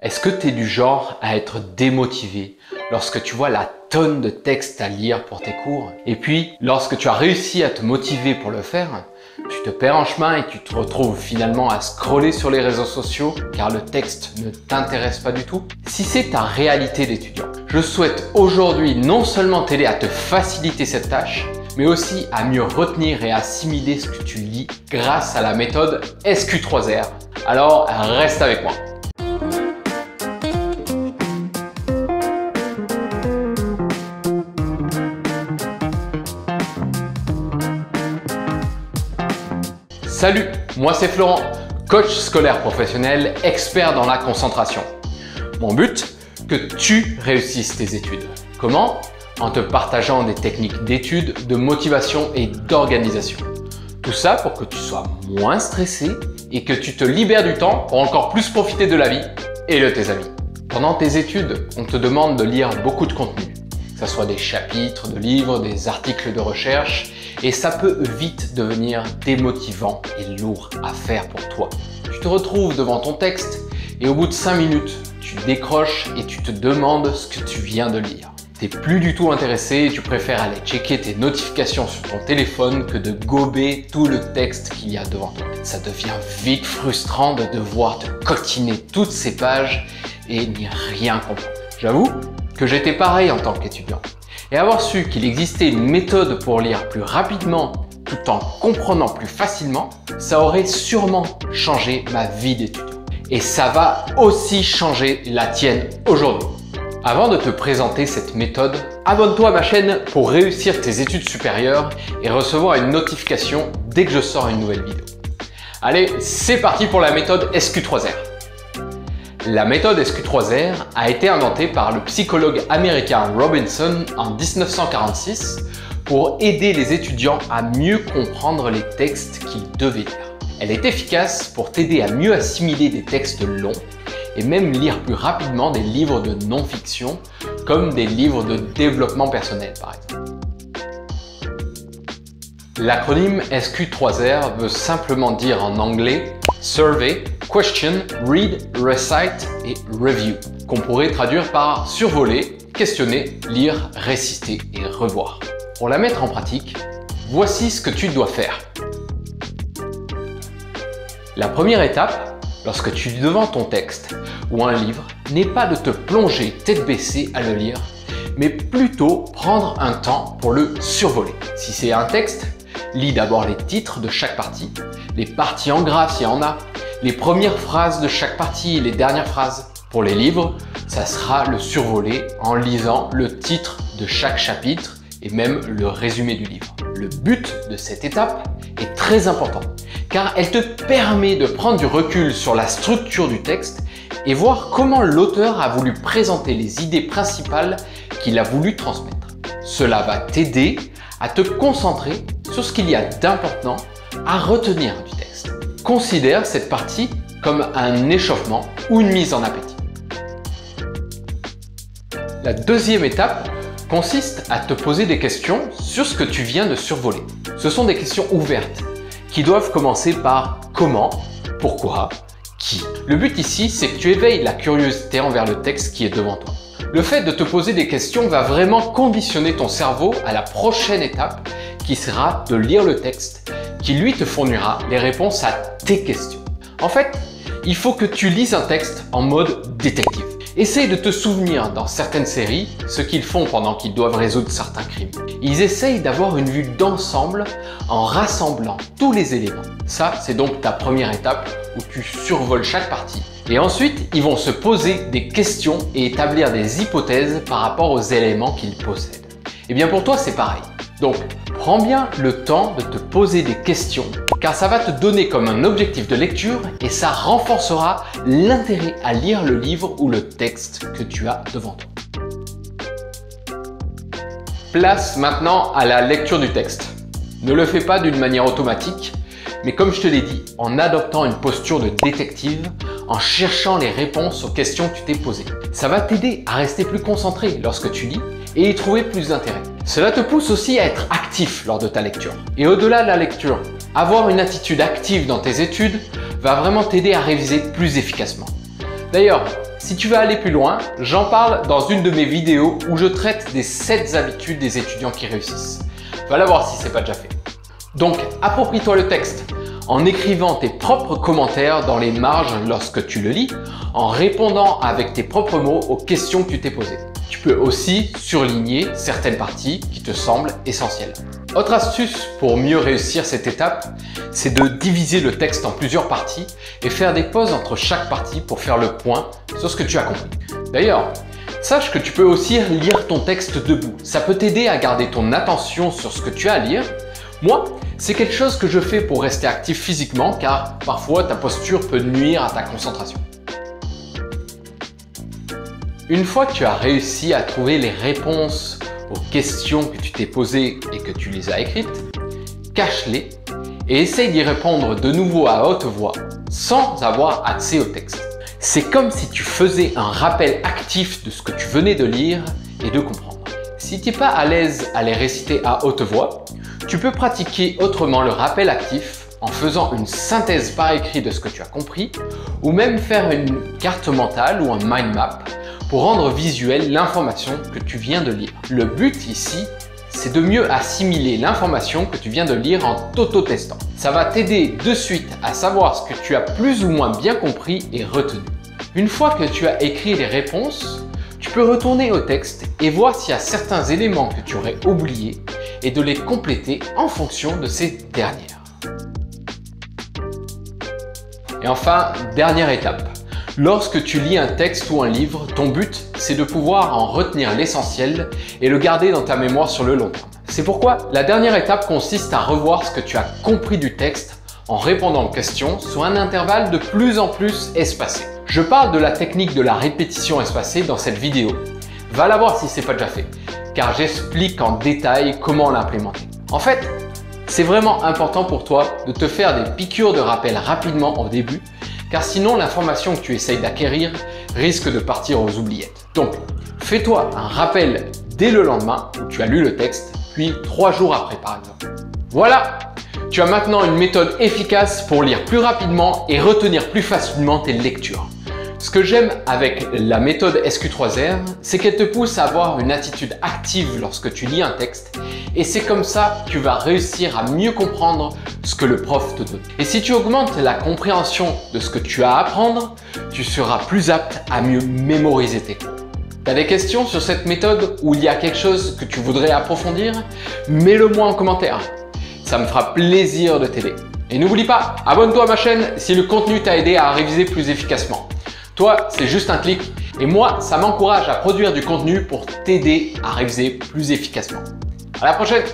Est-ce que tu es du genre à être démotivé lorsque tu vois la tonne de textes à lire pour tes cours? Et puis, lorsque tu as réussi à te motiver pour le faire, tu te perds en chemin et tu te retrouves finalement à scroller sur les réseaux sociaux car le texte ne t'intéresse pas du tout? Si c'est ta réalité d'étudiant, je souhaite aujourd'hui non seulement t'aider à te faciliter cette tâche, mais aussi à mieux retenir et assimiler ce que tu lis grâce à la méthode SQ3R. Alors, reste avec moi. Salut, moi c'est Florent, coach scolaire professionnel, expert dans la concentration. Mon but, que tu réussisses tes études. Comment? En te partageant des techniques d'étude, de motivation et d'organisation. Tout ça pour que tu sois moins stressé et que tu te libères du temps pour encore plus profiter de la vie et de tes amis. Pendant tes études, on te demande de lire beaucoup de contenu, que ce soit des chapitres de livres, des articles de recherche, et ça peut vite devenir démotivant et lourd à faire pour toi. Tu te retrouves devant ton texte et au bout de 5 minutes, tu décroches et tu te demandes ce que tu viens de lire. Tu n'es plus du tout intéressé et tu préfères aller checker tes notifications sur ton téléphone que de gober tout le texte qu'il y a devant toi. Ça devient vite frustrant de devoir te coltiner toutes ces pages et n'y rien comprendre. J'avoue que j'étais pareil en tant qu'étudiant. Et avoir su qu'il existait une méthode pour lire plus rapidement tout en comprenant plus facilement, ça aurait sûrement changé ma vie d'étudiant. Et ça va aussi changer la tienne aujourd'hui. Avant de te présenter cette méthode, abonne-toi à ma chaîne pour réussir tes études supérieures et recevoir une notification dès que je sors une nouvelle vidéo. Allez, c'est parti pour la méthode SQ3R. La méthode SQ3R a été inventée par le psychologue américain Robinson en 1946 pour aider les étudiants à mieux comprendre les textes qu'ils devaient lire. Elle est efficace pour t'aider à mieux assimiler des textes longs et même lire plus rapidement des livres de non-fiction comme des livres de développement personnel par exemple. L'acronyme SQ3R veut simplement dire en anglais Survey, Question, Read, Recite et Review, qu'on pourrait traduire par survoler, questionner, lire, réciter et revoir. Pour la mettre en pratique, voici ce que tu dois faire. La première étape, lorsque tu es devant ton texte ou un livre, n'est pas de te plonger tête baissée à le lire, mais plutôt prendre un temps pour le survoler. Si c'est un texte, lis d'abord les titres de chaque partie, les parties en gras s'il y en a, les premières phrases de chaque partie et les dernières phrases. Pour les livres, ça sera le survoler en lisant le titre de chaque chapitre et même le résumé du livre. Le but de cette étape est très important car elle te permet de prendre du recul sur la structure du texte et voir comment l'auteur a voulu présenter les idées principales qu'il a voulu transmettre. Cela va t'aider à te concentrer sur ce qu'il y a d'important à retenir du texte. Considère cette partie comme un échauffement ou une mise en appétit. La deuxième étape consiste à te poser des questions sur ce que tu viens de survoler. Ce sont des questions ouvertes qui doivent commencer par comment, pourquoi, qui. Le but ici, c'est que tu éveilles la curiosité envers le texte qui est devant toi. Le fait de te poser des questions va vraiment conditionner ton cerveau à la prochaine étape qui sera de lire le texte qui lui te fournira les réponses à tes questions. En fait, il faut que tu lises un texte en mode détective. Essaye de te souvenir dans certaines séries ce qu'ils font pendant qu'ils doivent résoudre certains crimes. Ils essayent d'avoir une vue d'ensemble en rassemblant tous les éléments. Ça, c'est donc ta première étape où tu survoles chaque partie. Et ensuite, ils vont se poser des questions et établir des hypothèses par rapport aux éléments qu'ils possèdent. Et bien pour toi, c'est pareil. Donc, prends bien le temps de te poser des questions car ça va te donner comme un objectif de lecture et ça renforcera l'intérêt à lire le livre ou le texte que tu as devant toi. Place maintenant à la lecture du texte. Ne le fais pas d'une manière automatique, mais comme je te l'ai dit, en adoptant une posture de détective, en cherchant les réponses aux questions que tu t'es posées. Ça va t'aider à rester plus concentré lorsque tu lis et y trouver plus d'intérêt. Cela te pousse aussi à être actif lors de ta lecture. Et au-delà de la lecture, avoir une attitude active dans tes études va vraiment t'aider à réviser plus efficacement. D'ailleurs, Si tu veux aller plus loin, j'en parle dans une de mes vidéos où je traite des 7 habitudes des étudiants qui réussissent. Va la voir si ce n'est pas déjà fait. Donc, approprie-toi le texte en écrivant tes propres commentaires dans les marges lorsque tu le lis, en répondant avec tes propres mots aux questions que tu t'es posées. Tu peux aussi surligner certaines parties qui te semblent essentielles. Autre astuce pour mieux réussir cette étape, c'est de diviser le texte en plusieurs parties et faire des pauses entre chaque partie pour faire le point sur ce que tu as compris. D'ailleurs, sache que tu peux aussi lire ton texte debout. Ça peut t'aider à garder ton attention sur ce que tu as à lire. Moi, c'est quelque chose que je fais pour rester actif physiquement car parfois ta posture peut nuire à ta concentration. Une fois que tu as réussi à trouver les réponses aux questions que tu t'es posées et que tu les as écrites, cache-les et essaye d'y répondre de nouveau à haute voix sans avoir accès au texte. C'est comme si tu faisais un rappel actif de ce que tu venais de lire et de comprendre. Si tu n'es pas à l'aise à les réciter à haute voix, tu peux pratiquer autrement le rappel actif en faisant une synthèse par écrit de ce que tu as compris ou même faire une carte mentale ou un mind map pour rendre visuelle l'information que tu viens de lire. Le but ici, c'est de mieux assimiler l'information que tu viens de lire en t'auto-testant. Ça va t'aider de suite à savoir ce que tu as plus ou moins bien compris et retenu. Une fois que tu as écrit les réponses, tu peux retourner au texte et voir s'il y a certains éléments que tu aurais oubliés et de les compléter en fonction de ces dernières. Et enfin, dernière étape. Lorsque tu lis un texte ou un livre, ton but, c'est de pouvoir en retenir l'essentiel et le garder dans ta mémoire sur le long terme. C'est pourquoi la dernière étape consiste à revoir ce que tu as compris du texte en répondant aux questions sur un intervalle de plus en plus espacé. Je parle de la technique de la répétition espacée dans cette vidéo. Va la voir si ce n'est pas déjà fait, car j'explique en détail comment l'implémenter. En fait, c'est vraiment important pour toi de te faire des piqûres de rappel rapidement au début, car sinon l'information que tu essayes d'acquérir risque de partir aux oubliettes. Donc, fais-toi un rappel dès le lendemain où tu as lu le texte, puis 3 jours après par exemple. Voilà, tu as maintenant une méthode efficace pour lire plus rapidement et retenir plus facilement tes lectures. Ce que j'aime avec la méthode SQ3R, c'est qu'elle te pousse à avoir une attitude active lorsque tu lis un texte et c'est comme ça que tu vas réussir à mieux comprendre ce que le prof te donne. Et si tu augmentes la compréhension de ce que tu as à apprendre, tu seras plus apte à mieux mémoriser tes cours. Tu as des questions sur cette méthode ou il y a quelque chose que tu voudrais approfondir? Mets-le moi en commentaire. Ça me fera plaisir de t'aider. Et n'oublie pas, abonne-toi à ma chaîne si le contenu t'a aidé à réviser plus efficacement. Toi, c'est juste un clic et moi, ça m'encourage à produire du contenu pour t'aider à réviser plus efficacement. À la prochaine!